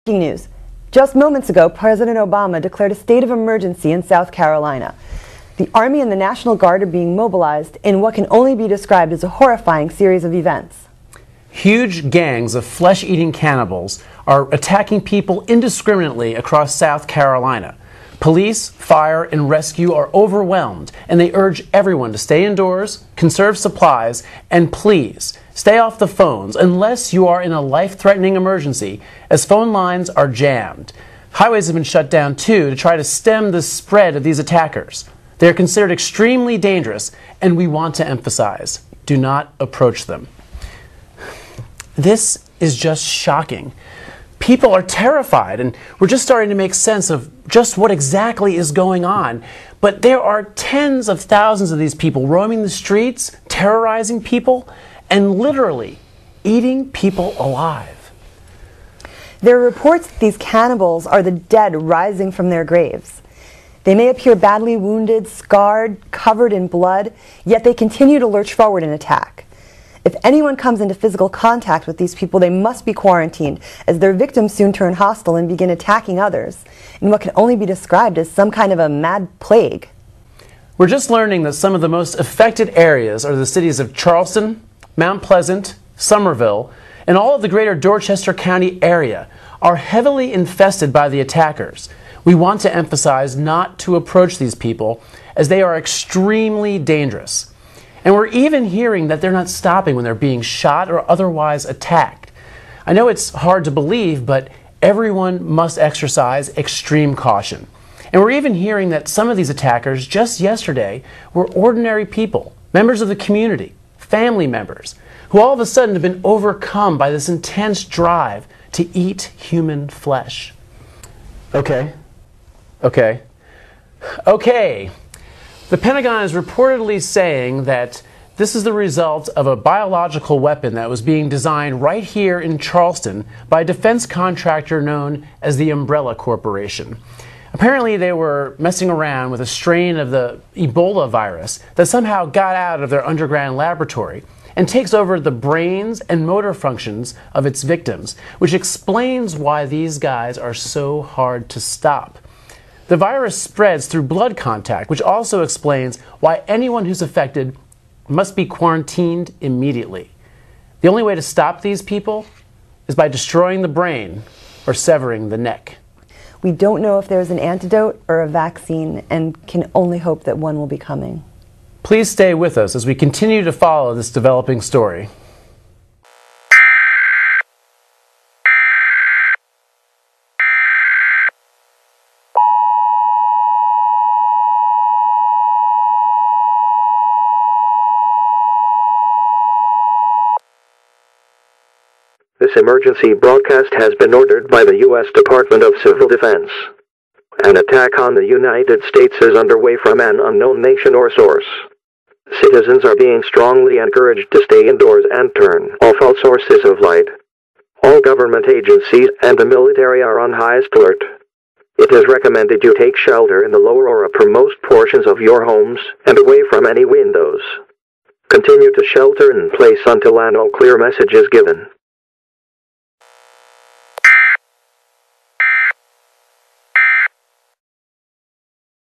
Breaking news. Just moments ago, President Obama declared a state of emergency in South Carolina. The Army and the National Guard are being mobilized in what can only be described as a horrifying series of events. Huge gangs of flesh-eating cannibals are attacking people indiscriminately across South Carolina. Police, fire, and rescue are overwhelmed, and they urge everyone to stay indoors, conserve supplies, and please, stay off the phones unless you are in a life-threatening emergency, as phone lines are jammed. Highways have been shut down, too, to try to stem the spread of these attackers. They are considered extremely dangerous, and we want to emphasize, do not approach them. This is just shocking. People are terrified, and we're just starting to make sense of just what exactly is going on. But there are tens of thousands of these people roaming the streets, terrorizing people, and literally eating people alive. There are reports that these cannibals are the dead rising from their graves. They may appear badly wounded, scarred, covered in blood, yet they continue to lurch forward and attack. If anyone comes into physical contact with these people, they must be quarantined, as their victims soon turn hostile and begin attacking others in what can only be described as some kind of a mad plague. We're just learning that some of the most affected areas are the cities of Charleston, Mount Pleasant, Somerville, and all of the greater Dorchester County area are heavily infested by the attackers. We want to emphasize not to approach these people, as they are extremely dangerous. And we're even hearing that they're not stopping when they're being shot or otherwise attacked. I know it's hard to believe, but everyone must exercise extreme caution. And we're even hearing that some of these attackers just yesterday were ordinary people, members of the community, family members, who all of a sudden have been overcome by this intense drive to eat human flesh. Okay. The Pentagon is reportedly saying that this is the result of a biological weapon that was being designed right here in Charleston by a defense contractor known as the Umbrella Corporation. Apparently they were messing around with a strain of the Ebola virus that somehow got out of their underground laboratory and takes over the brains and motor functions of its victims, which explains why these guys are so hard to stop. The virus spreads through blood contact, which also explains why anyone who's affected must be quarantined immediately. The only way to stop these people is by destroying the brain or severing the neck. We don't know if there's an antidote or a vaccine, and can only hope that one will be coming. Please stay with us as we continue to follow this developing story. This emergency broadcast has been ordered by the U.S. Department of Civil Defense. An attack on the United States is underway from an unknown nation or source. Citizens are being strongly encouraged to stay indoors and turn off all sources of light. All government agencies and the military are on highest alert. It is recommended you take shelter in the lower or uppermost portions of your homes and away from any windows. Continue to shelter in place until an all-clear message is given.